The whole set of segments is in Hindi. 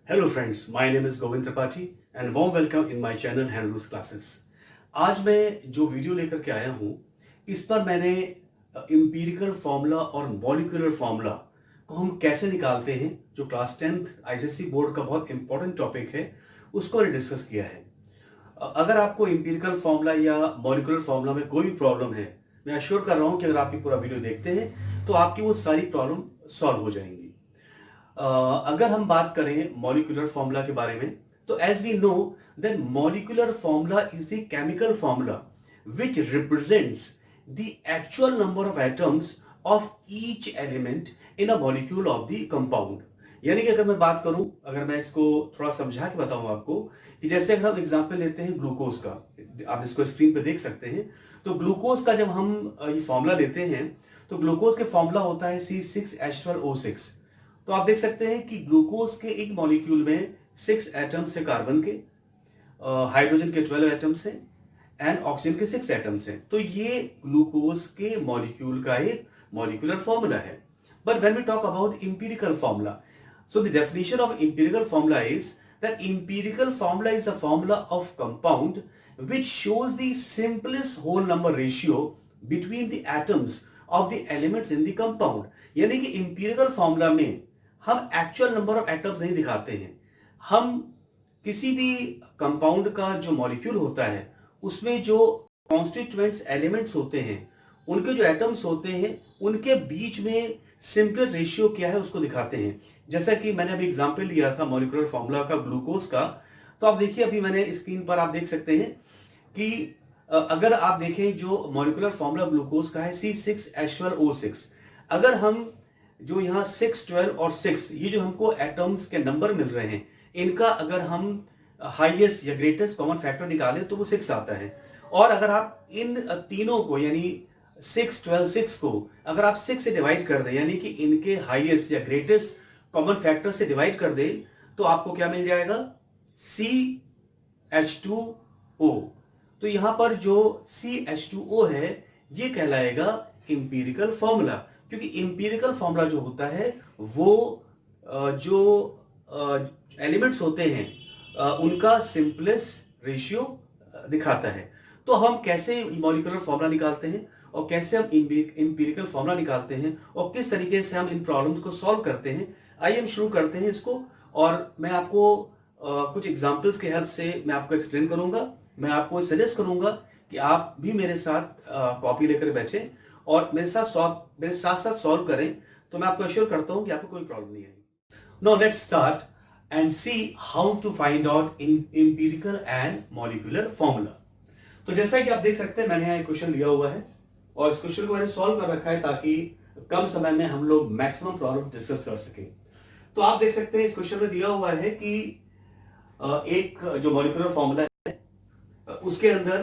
Hello friends, my name is Govind Tripathi and warm welcome in my channel hand classes. आज मैं जो वीडियो लेकर के आया हूं, इस पर मैंने एम्पिरिकल फार्मूला और मॉलिक्यूलर फार्मूला को हम कैसे निकालते हैं, जो क्लास 10th आईसीएसई बोर्ड का बहुत इंपॉर्टेंट टॉपिक है, उसको मैंने डिस्कस किया है। अगर आपको एम्पिरिकल फार्मूला या मॉलिक्यूलर फार्मूला में कोई भी प्रॉब्लम है, मैं अश्योर कर रहा हूं कि अगर आप ये पूरा वीडियो देखते हैं तो आपकी वो सारी प्रॉब्लम सॉल्व हो जाएंगी। अगर हम बात करें मॉलिक्यूलर फॉर्मूला के बारे में, तो as we know that molecular formula is the chemical formula which represents the actual number of atoms of each element in a molecule of the compound. यानी कि अगर मैं बात करूं, अगर मैं इसको थोड़ा समझा के बताऊं आपको, कि जैसे अगर हम एग्जांपल लेते हैं ग्लूकोज का, आप इसको स्क्रीन पे देख सकते हैं। तो ग्लूकोज का जब हम ये फॉर्मूला लेते हैं, तो ग्लूकोज के फॉर्मूला होता है C6H12O6। तो आप देख सकते हैं कि ग्लूकोज के एक मॉलिक्यूल में 6 एटम्स है कार्बन के, हाइड्रोजन के 12 एटम्स हैं एंड ऑक्सीजन के 6 एटम्स हैं। तो ये ग्लूकोज के मॉलिक्यूल का एक मॉलिक्यूलर फॉर्मूला है। But when we talk about empirical formula, so the definition of empirical formula is that empirical formula is a formula of compound which shows the simplest whole number ratio between the atoms of the elements in the compound। यानी कि empirical formula में हम एक्चुअल नंबर ऑफ एटम्स नहीं दिखाते हैं, हम किसी भी कंपाउंड का जो मॉलिक्यूल होता है उसमें जो कॉन्स्टिट्यूएंट्स एलिमेंट्स होते हैं, उनके जो एटम्स होते हैं, उनके बीच में सिंपल रेशियो क्या है उसको दिखाते हैं। जैसा कि मैंने अभी एग्जांपल लिया था मॉलिक्यूलर फॉर्मूला का ग्लूकोज का, तो आप देखिए अभी मैंने स्क्रीन पर आप देख सकते हैं कि अगर आप देखें जो मॉलिक्यूलर फॉर्मूला ग्लूकोज का है C6H12O6। अगर हम जो यहाँ 6, 12 और 6 ये जो हमको एटम्स के नंबर मिल रहे हैं, इनका अगर हम हाईएस्ट या ग्रेटेस्ट कॉमन फैक्टर निकालें तो वो 6 आता है। और अगर आप इन तीनों को यानी 6, 12, 6 को अगर आप 6 से डिवाइड कर दें, यानी कि इनके हाईएस्ट या ग्रेटेस्ट कॉमन फैक्टर से डिवाइड कर दें, तो आपको क्या मिल जाएगा? CH2O। तो यहां पर जो CH2O है ये कहलाएगा इंपीरिकल फॉर्मूला, क्योंकि इंपीरिकल फॉर्मूला जो होता है वो जो एलिमेंट्स होते हैं उनका सिंपलेस्ट रेशियो दिखाता है। तो हम कैसे मॉलिक्यूलर फॉर्मूला निकालते हैं और कैसे हम इंपीरिकल फॉर्मूला निकालते हैं और किस तरीके से हम इन प्रॉब्लम्स को सॉल्व करते हैं, आइए हम शुरू करते हैं इसको। और मैं आपको कुछ एग्जांपल्स के हेल्प से मैं आपको एक्सप्लेन करूंगा। मैं आपको सजेस्ट करूंगा कि आप भी मेरे साथ कॉपी लेकर बैठें और मेरे साथ साथ सॉल्व करें, तो मैं आपको अश्योर करता हूं कि आपको कोई प्रॉब्लम नहीं आएगी। Now let's start and see how to find out empirical and molecular formula. तो जैसा कि आप देख सकते हैं, मैंने यहाँ एक क्वेश्चन लिया हुआ है और इस क्वेश्चन को मैंने सॉल्व कर रखा है ताकि कम समय में हम लोग मैक्सिमम प्रॉब्लम डिस्कस कर सके। तो आप देख सकते हैं इस क्वेश्चन में दिया हुआ है कि एक जो मॉलिक्यूलर फॉर्मूला है उसके अंदर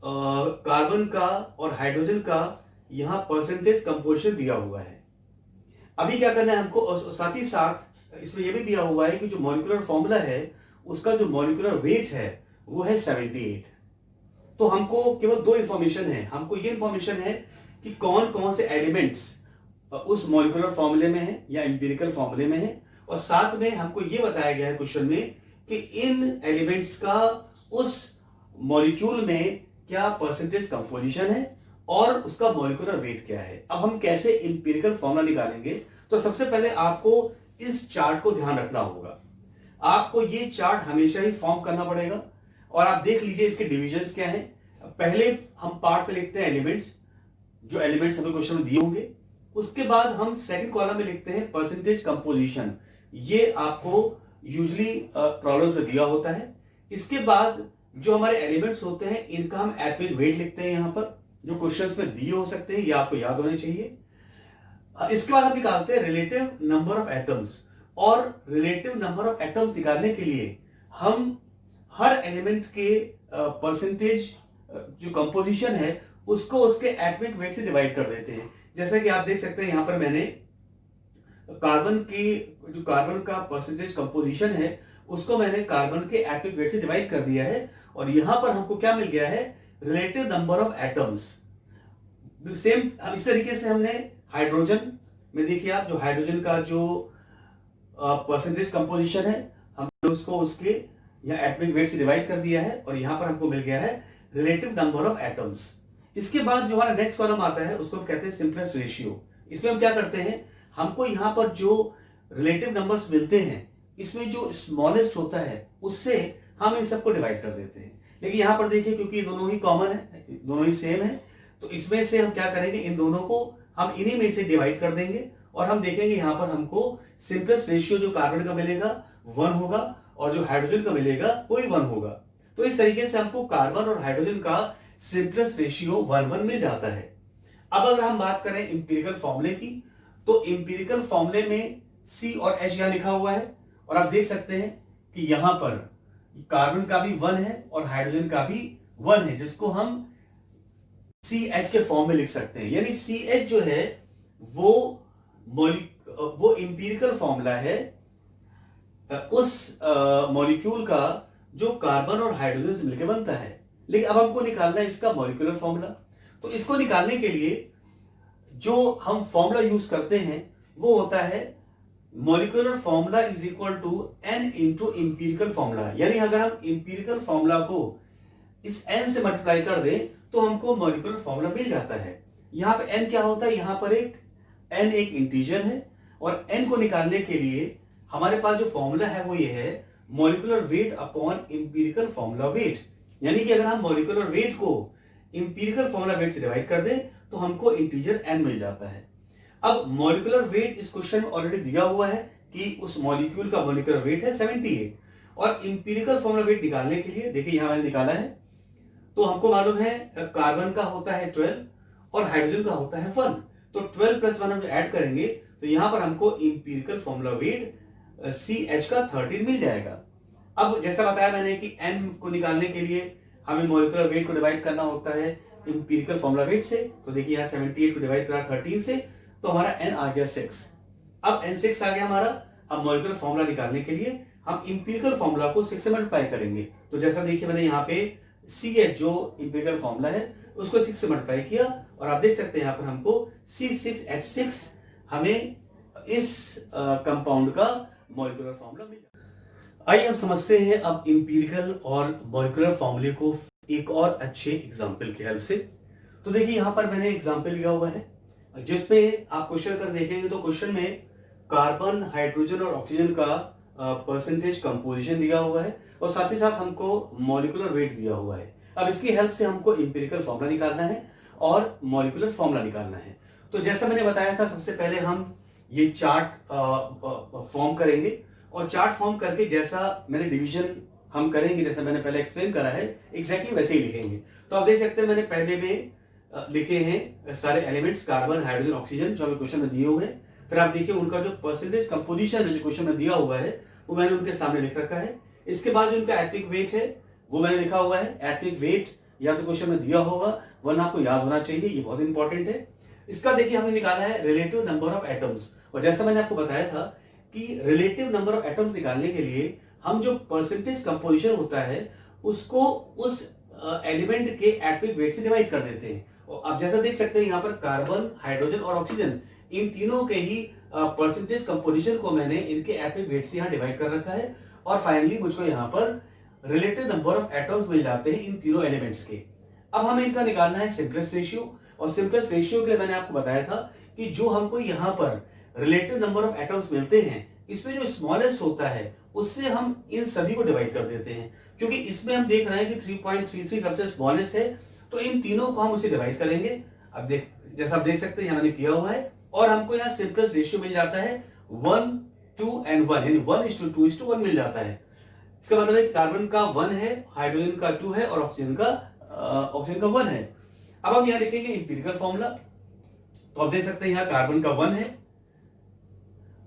कार्बन का और हाइड्रोजन का यहां परसेंटेज कंपोजिशन दिया हुआ है। अभी क्या करना है हमको, और साथ ही साथ इसमें यह भी दिया हुआ है कि जो मॉलिक्यूलर फॉर्मूला है उसका जो मॉलिक्यूलर वेट है वो है 78। तो हमको केवल दो इंफॉर्मेशन है, हमको ये इंफॉर्मेशन है कि कौन कौन से एलिमेंट्स उस मॉलिक्यूलर फॉर्मूले में है या इंपीरिकल फॉर्मूले में है, और साथ में हमको ये बताया गया है क्वेश्चन में कि इन एलिमेंट्स का उस मॉलिक्यूल में क्या परसेंटेज कंपोजिशन है और उसका मॉलिक्यूलर वेट क्या है। अब हम कैसे इंपीरिकल फॉर्मूला निकालेंगे, तो सबसे पहले आपको इस चार्ट को ध्यान रखना होगा। आपको ये चार्ट हमेशा ही फॉर्म करना पड़ेगा और आप देख लीजिए इसके डिविजन्स क्या हैं। पहले हम पार्ट पे लिखते हैं एलिमेंट्स, जो एलिमेंट्स हमें क्वेश्चन में दिए होंगे। उसके बाद हम सेकंड कॉलम में लिखते हैं परसेंटेज कंपोजिशन, ये आपको यूजुअली प्रॉब्लम्स में दिया होता है। इसके बाद जो हमारे एलिमेंट्स होते हैं इनका हम एटॉमिक वेट लिखते हैं, यहां पर जो क्वेश्चंस में दिए हो सकते हैं, ये आपको याद होने चाहिए। इसके बाद हम निकालते हैं रिलेटिव नंबर ऑफ एटम्स, और रिलेटिव नंबर ऑफ एटम्स निकालने के लिए हम हर एलिमेंट के परसेंटेज जो कंपोजिशन है उसको उसके एटॉमिक वेट से डिवाइड कर देते हैं। जैसा कि आप देख सकते हैं यहां पर मैंने कार्बन का परसेंटेज कंपोजिशन है उसको मैंने कार्बन के एटॉमिक वेट से डिवाइड कर दिया है, और यहां पर हमको क्या मिल गया है? Relative number of atoms. Same इस तरीके से हमने हाइड्रोजन में देखिए आप, जो हाइड्रोजन का जो परसेंटेज कंपोजिशन है, हमने उसको उसके यहाँ एटॉमिक वेट से डिवाइड कर दिया है और यहाँ पर हमको मिल गया है रिलेटिव नंबर ऑफ एटम्स। इसके बाद जो हमारा नेक्स्ट कॉलम आता है उसको हम कहते हैं सिंपलेस्ट रेशियो। इसमें हम क्या करते हैं, हमको यहाँ पर जो रिलेटिव नंबर्स मिलते हैं इसमें जो स्मॉलेस्ट होता है उससे हम इन सबको डिवाइड कर देते हैं। लेकिन यहाँ पर देखिए क्योंकि दोनों ही कॉमन है, दोनों ही सेम है, तो इसमें से हम क्या करेंगे, इन दोनों को हम इन्हीं में से डिवाइड कर देंगे और हम देखेंगे यहाँ पर हमको सिंपलेस्ट रेशियो जो कार्बन का मिलेगा 1 होगा और जो हाइड्रोजन का मिलेगा कोई 1 होगा। तो इस तरीके से हमको कार्बन और हाइड्रोजन का सिंपलेस्ट रेशियो 1:1 मिल जाता है। अब अगर हम बात करें इंपीरिकल फॉर्मूले की, तो इंपीरिकल फॉर्मूले में C और H यहां लिखा हुआ है और आप देख सकते हैं कि यहां पर कार्बन का भी 1 है और हाइड्रोजन का भी 1 है, जिसको हम CH के फॉर्म में लिख सकते हैं। यानी CH जो है वो इंपीरिकल फॉर्मूला है उस मॉलिक्यूल का जो कार्बन और हाइड्रोजन से मिलकर बनता है। लेकिन अब हमको निकालना है इसका मॉलिक्यूलर फॉर्मूला। तो इसको निकालने के लिए जो हम फॉर्मूला यूज करते हैं वो होता है molecular formula is equal to n into empirical formula. यानी अगर हम इंपीरिकल फॉर्मूला को इस n से मल्टीप्लाई कर दें तो हमको मॉलिक्यूलर फॉर्मूला मिल जाता है। यहां पे n क्या होता है, यहां पर n एक इंटीजर है और n को निकालने के लिए हमारे पास जो फॉर्मूला है वो ये है molecular weight upon empirical formula wait. यानी कि अगर हम मॉलिक्यूलर वेट को इंपीरिकल फॉर्मूला वेट से डिवाइड कर दें तो हमको इंटीजर n मिल जाता है। अब मॉलिक्यूलर वेट इस क्वेश्चन में ऑलरेडी दिया हुआ है कि उस मॉलिक्यूल का मॉलिक्यूलर वेट है 78 और इंपीरिकल फॉर्मूला वेट निकालने के लिए देखिए यहां मैंने निकाला है, तो हमको मालूम है कार्बन का होता है 12 और हाइड्रोजन का होता है 1, तो 12 + 1 हम ऐड करेंगे तो यहां पर हमको इंपीरिकल फॉर्मूला वेट CH का 13 मिल जाएगा। अब जैसा बताया मैंने कि n को निकालने के लिए हमें मॉलिक्यूलर वेट को डिवाइड करना होता है इंपीरिकल फॉर्मूला वेट से। तो देखिए यहाँ 78 को डिवाइड करा 13 से तो हमारा n आ गया 6। अब n 6 आ गया हमारा। अब मॉलिक्यूलर फॉर्मूला निकालने के लिए हम इंपीरिकल फॉर्मूला को 6 से मल्टीप्लाई करेंगे। तो जैसा देखिए मैंने यहाँ पे CH जो इंपीरिकल फॉर्मूला है उसको 6 से मल्टीप्लाई किया और आप देख सकते हैं यहाँ पर हमको C6H6 हमें इस कंपाउंड का मॉलिक्यूलर फॉर्मूला मिल जाता है। आइए हम समझते हैं अब इंपीरिकल और मॉलिक्यूलर फॉर्मूले को एक और अच्छे एग्जाम्पल की हेल्प से। तो देखिए यहाँ पर मैंने एग्जाम्पल लिया हुआ है जिसमें आप क्वेश्चन कर देखेंगे तो क्वेश्चन में कार्बन, हाइड्रोजन और ऑक्सीजन का परसेंटेज कंपोजिशन दिया हुआ है और साथ ही साथ हमको मॉलिक्यूलर वेट दिया हुआ है। अब इसकी हेल्प से हमको इंपीरिकल फॉर्मूला निकालना है और मॉलिक्यूलर फॉर्मूला निकालना है। तो जैसा मैंने बताया था सबसे पहले हम ये चार्ट फॉर्म करेंगे और चार्ट फॉर्म करके जैसा मैंने डिवीजन हम करेंगे, जैसा मैंने पहले एक्सप्लेन करा है एग्जैक्टली वैसे ही लिखेंगे। तो आप देख सकते हैं मैंने पहले में लिखे हैं सारे एलिमेंट्स कार्बन, हाइड्रोजन, ऑक्सीजन जो हमें क्वेश्चन में दिए हुए हैं। फिर आप देखिए उनका जो परसेंटेज कंपोजिशन है जो क्वेश्चन में दिया हुआ है वो मैंने उनके सामने लिख रखा है। इसके बाद जो उनका एटॉमिक वेट है वो मैंने लिखा हुआ है। एटॉमिक वेट या तो क्वेश्चन में दिया होगा वरना आपको याद होना चाहिए, ये बहुत इंपॉर्टेंट है। इसका देखिए हमने निकाला है रिलेटिव नंबर ऑफ एटम्स और जैसा मैंने आपको बताया था कि रिलेटिव नंबर ऑफ एटम्स निकालने के लिए हम जो परसेंटेज कंपोजिशन होता है उसको उस एलिमेंट के एटॉमिक वेट से डिवाइड कर देते हैं। और आप जैसा देख सकते हैं यहाँ पर कार्बन, हाइड्रोजन और ऑक्सीजन इन तीनों के ही परसेंटेज कंपोजिशन को मैंने इनके एटॉमिक वेट से यहाँ डिवाइड कर रखा है और फाइनली मुझको यहाँ पर रिलेटिव नंबर ऑफ एटम्स मिल जाते हैं इन तीनों एलिमेंट्स के। अब हमें इनका निकालना है सिंपलेस्ट रेशियो और सिंपलेस्ट रेशियो के लिए मैंने आपको बताया था कि जो हमको यहाँ पर रिलेटिव नंबर ऑफ एटम्स मिलते हैं इसमें जो स्मॉलेस्ट होता है उससे हम इन सभी को डिवाइड कर देते हैं, क्योंकि इसमें हम देख रहे हैं कि 3.33 सबसे स्मॉलेस्ट है तो इन तीनों को हम उसे डिवाइड करेंगे। अब जैसा आप देख सकते हैं यहाँ मैंने किया हुआ है और हमको यहाँ सिंपलेस्ट रेशियो मिल जाता है 1, 2 and 1 यानी 1:2:1 मिल जाता है। इसका मतलब है कि कार्बन का 1 है, हाइड्रोजन का 2 है और ऑक्सीजन का 1 है। अब हम यहाँ लिखेंगे इंपीरिकल फॉर्मूला। तो आप देख सकते हैं यहाँ कार्बन का 1 है,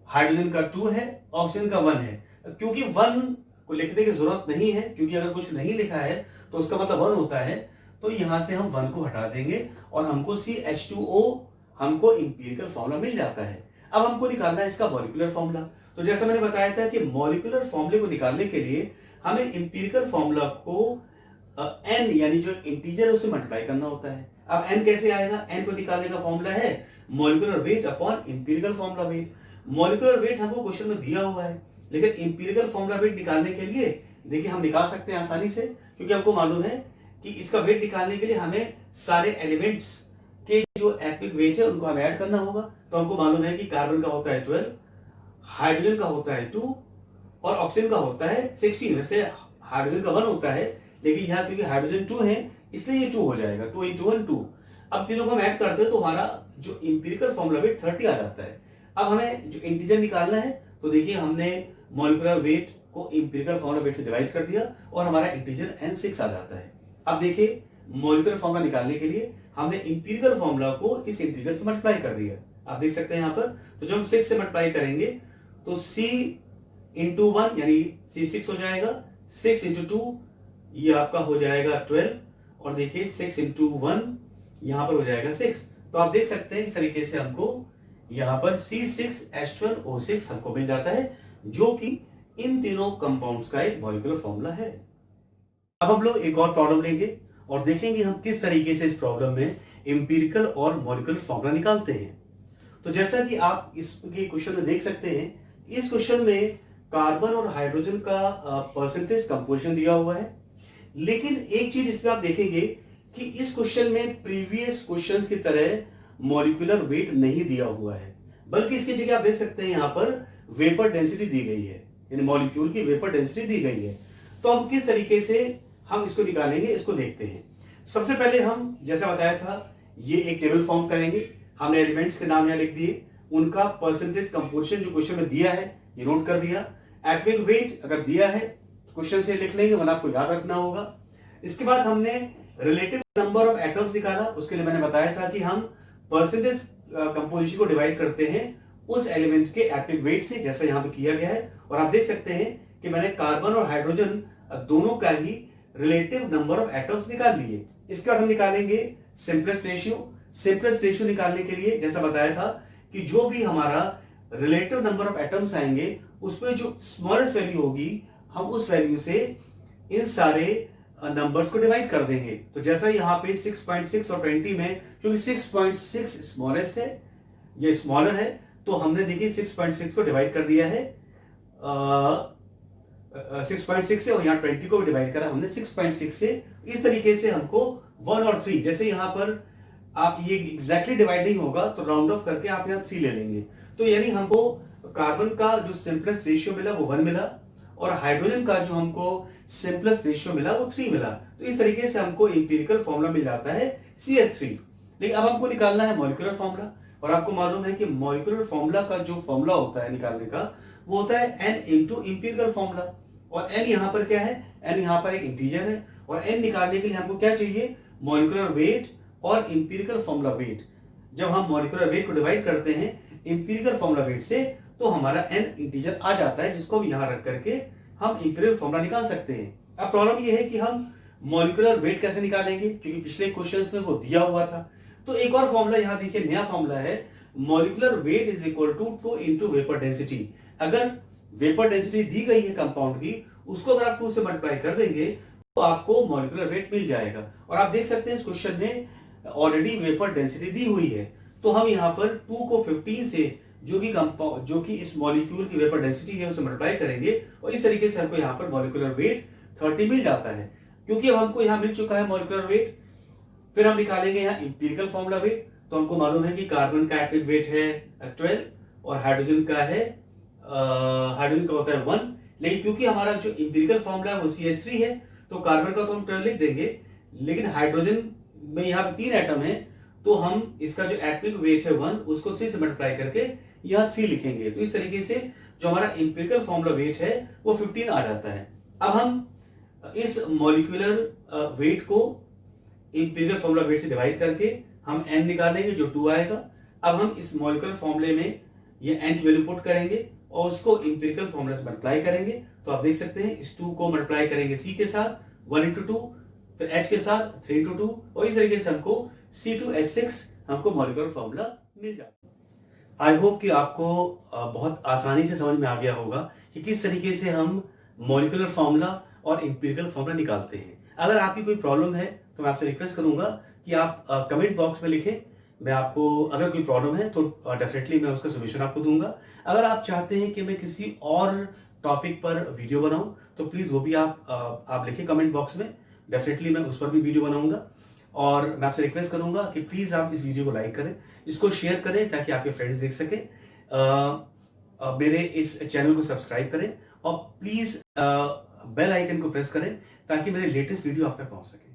हाइड्रोजन का 2 है, ऑक्सीजन का 1 है। क्योंकि 1 को लिखने की जरूरत नहीं है, क्योंकि अगर कुछ नहीं लिखा है तो उसका मतलब 1 होता है, तो यहां से हम 1 को हटा देंगे और हमको CH2O हमको इंपीरिकल फॉर्मूला मिल जाता है। अब हमको निकालना है इसका मॉलिक्यूलर फॉर्मूला। तो जैसा मैंने बताया था कि मॉलिक्यूलर फॉर्मूले को निकालने के लिए हमें इंपीरिकल फॉर्मूला को n यानी जो इंटीजर है उससे मल्टीप्लाई करना होता है। अब n कैसे आएगा? n को निकालने का फॉर्मूला है molecular weight upon empirical formula wait. Molecular weight हमको क्वेश्चन में दिया हुआ है, लेकिन इंपीरिकल फॉर्मूला वेट निकालने के लिए देखिए हम निकाल सकते हैं आसानी से, क्योंकि हमको मालूम है कि इसका वेट निकालने के लिए हमें सारे एलिमेंट्स के जो एटॉमिक वेट है उनको हमें ऐड करना होगा। तो हमको मालूम है कि कार्बन का होता है 12, हाइड्रोजन का होता है 2 और ऑक्सीजन का होता है 16। वैसे हाइड्रोजन का 1 होता है, लेकिन यहाँ क्योंकि हाइड्रोजन 2 है इसलिए ये 2 हो जाएगा, 2 × 1 2। अब तीनों को हम ऐड करते हैं तो हमारा जो इंपीरिकल फॉर्मूला वेट 30 आ जाता है। अब हमें जो इंटीजर निकालना है, तो देखिए हमने मॉलिक्यूलर वेट को इंपीरिकल फॉर्मूला वेट से डिवाइड कर दिया और हमारा इंटीजर n6 आ जाता है। अब देखिए मॉलिक्यूलर फॉर्मूला निकालने के लिए हमने इंपीरिकल फॉर्मूला को इस इंटीजर से मल्टीप्लाई कर दिया। आप देख सकते हैं यहाँ पर, तो जब हम 6 से मल्टीप्लाई करेंगे तो c × 1 यानी c6 हो जाएगा, 6 × 2 ये आपका हो जाएगा 12 और देखिए 6 × 1 यहाँ पर हो जाएगा 6। तो आप देख सकते हैं इस तरीके से हमको यहाँ पर C6H12O6 हमको मिल जाता है, जो कि इन तीनों कंपाउंड्स का एक मॉलिक्यूलर फॉर्मूला है। अब हम लोग एक और प्रॉब्लम लेंगे और देखेंगे हम किस तरीके से इस प्रॉब्लम में इंपीरिकल और मॉलिक्यूलर फॉर्मूला निकालते हैं। तो जैसा कि आप इसके क्वेश्चन में देख सकते हैं, इस क्वेश्चन में कार्बन और हाइड्रोजन का परसेंटेज कंपोजिशन दिया हुआ है, लेकिन एक चीज इसमें आप देखेंगे कि इस क्वेश्चन में प्रीवियस क्वेश्चंस की तरह मॉलिक्यूलर वेट नहीं दिया हुआ है, बल्कि इसकी जगह आप देख सकते हैं यहाँ पर वेपर डेंसिटी दी गई है, यानी मॉलिक्यूल की वेपर डेंसिटी दी गई है। तो हम किस तरीके से हम इसको निकालेंगे, इसको देखते हैं। सबसे पहले हम जैसा बताया था ये एक टेबल फॉर्म करेंगे। हमने एलिमेंट्स के नाम यहाँ लिख दिए, उनका परसेंटेज कंपोजिशन जो क्वेश्चन में दिया है ये नोट कर दिया। एटॉमिक वेट अगर दिया है क्वेश्चन से लिख लेंगे, वरना आपको याद रखना होगा। इसके बाद हमने रिलेटिव नंबर ऑफ एटम्स निकाला। उसके लिए मैंने बताया था कि हम परसेंटेज कंपोजिशन को डिवाइड करते हैं उस एलिमेंट के एटॉमिक वेट से, जैसा यहाँ पे किया गया है। और आप देख सकते हैं कि मैंने कार्बन और हाइड्रोजन दोनों का ही रिलेटिव नंबर ऑफ एटम्स निकाल लिए। इसके बाद हम निकालेंगे सिंपलेस्ट रेशियो। सिंपलेस्ट रेशियो निकालने के लिए जैसा बताया था कि जो भी हमारा रिलेटिव नंबर ऑफ एटम्स आएंगे उसमें जो स्मॉलेस्ट वैल्यू होगी हम उस वैल्यू से इन सारे नंबर्स को डिवाइड कर देंगे। तो जैसा यहाँ पे 6.6 और 20 में, क्योंकि 6.6 स्मॉलेस्ट है, ये स्मॉलर है, तो हमने देखिए 6.6 को डिवाइड कर दिया है 6.6 से, और यहाँ 20 को भी डिवाइड करा हमने 6.6 से। इस तरीके से हमको 1 और 3, जैसे यहाँ पर आप ये एग्जैक्टली डिवाइड नहीं होगा तो राउंड ऑफ करके आप यहाँ 3 ले लेंगे। तो यानी हमको कार्बन का जो सिंपलेस्ट रेशियो मिला वो 1 मिला, और हाइड्रोजन का जो हमको सिंपलेस्ट रेशियो मिला वो 3 मिला। तो इस तरीके से हमको इंपीरिकल फॉर्मूला मिल जाता है CH3। लेकिन अब हमको निकालना है मॉलिक्यूलर फॉर्मूला, और आपको मालूम है कि मॉलिक्यूलर फॉर्मूला का जो फॉर्मूला होता है निकालने का वो होता है n × इंपीरिकल फॉर्मूला। और n यहाँ पर क्या है, n यहाँ पर एक इंटीजर है, और n निकालने के लिए हमको क्या चाहिए, मॉलिक्यूलर वेट और इंपीरिकल फॉर्मूला वेट। जब हम मॉलिक्यूलर वेट को डिवाइड करते हैं इंपीरिकल फॉर्मूला वेट से तो हमारा n इंटीजर आ जाता है, जिसको हम यहाँ रख करके हम इंपीरिकल फॉर्मूला निकाल सकते हैं। अब प्रॉब्लम ये है कि हम मॉलिक्यूलर वेट कैसे निकालेंगे, क्योंकि पिछले क्वेश्चंस में वो दिया हुआ था। तो एक और फॉर्मूला यहाँ देखिए, नया फॉर्मूला है, molecular weight is equal to 2 × vapour density. अगर वेपर डेंसिटी दी गई है कंपाउंड की, उसको अगर आप 2 से मल्टीप्लाई कर देंगे तो आपको मॉलिक्यूलर वेट मिल जाएगा। और आप देख सकते हैं इस क्वेश्चन में ऑलरेडी वेपर डेंसिटी दी हुई है, तो हम यहाँ पर 2 को 15 से जो कि इस मॉलिक्यूल की वेपर डेंसिटी है उसे मल्टीप्लाई करेंगे, और इस तरीके से हमको यहाँ पर मॉलिक्यूलर वेट 30 मिल जाता है। क्योंकि अब हमको यहाँ मिल चुका है मॉलिक्यूलर वेट, फिर हम निकालेंगे यहाँ इंपीरिकल फॉर्मूला वेट। तो हमको मालूम है कि कार्बन का एटॉमिक वेट है 12 और हाइड्रोजन का होता है 1। लेकिन क्योंकि हमारा जो इंपीरिकल फॉर्मूला है वो CH3 है, तो कार्बन का तो हम 12 लिख देंगे, लेकिन हाइड्रोजन में यहाँ पे 3 एटम है, तो हम इसका जो एटॉमिक वेट है 1 उसको 3 से मल्टीप्लाई करके यहाँ 3 लिखेंगे। तो इस तरीके से जो हमारा इंपीरिकल फॉर्मूला वेट है वो 15 आ जाता है। अब हम इस मॉलिक्यूलर वेट को इंपीरिकल फॉर्मूला वेट से डिवाइड करके हम n निकालेंगे जो 2 आएगा। अब हम इस मॉलिक्यूलर फॉर्मूले में ये n की वैल्यू पुट करेंगे और उसको इंपीरिकल फॉर्मूला से मल्टीप्लाई करेंगे। तो आप देख सकते हैं इस 2 को मल्टीप्लाई करेंगे C के साथ 1 × 2, फिर H के साथ 3 × 2, और इस तरीके से हमको C2H6 हमको मॉलिक्यूलर फॉर्मूला मिल जाता है। आई होप कि आपको बहुत आसानी से समझ में आ गया होगा कि किस तरीके से हम मॉलिक्यूलर फॉर्मूला और इंपीरिकल फॉर्मूला निकालते हैं। अगर आपकी कोई प्रॉब्लम है तो मैं आपसे रिक्वेस्ट करूंगा कि आप कमेंट बॉक्स में लिखें मैं आपको, अगर कोई प्रॉब्लम है तो डेफिनेटली मैं उसका सोल्यूशन आपको दूंगा। अगर आप चाहते हैं कि मैं किसी और टॉपिक पर वीडियो बनाऊं तो प्लीज़ वो भी आप लिखें कमेंट बॉक्स में, डेफिनेटली मैं उस पर भी वीडियो बनाऊंगा। और मैं आपसे रिक्वेस्ट करूंगा कि प्लीज़ आप इस वीडियो को लाइक करें, इसको शेयर करें ताकि आपके फ्रेंड्स देख सकें। मेरे इस चैनल को सब्सक्राइब करें और प्लीज़ बेल आइकन को प्रेस करें ताकि मेरे लेटेस्ट वीडियो आप तक पहुंच सके।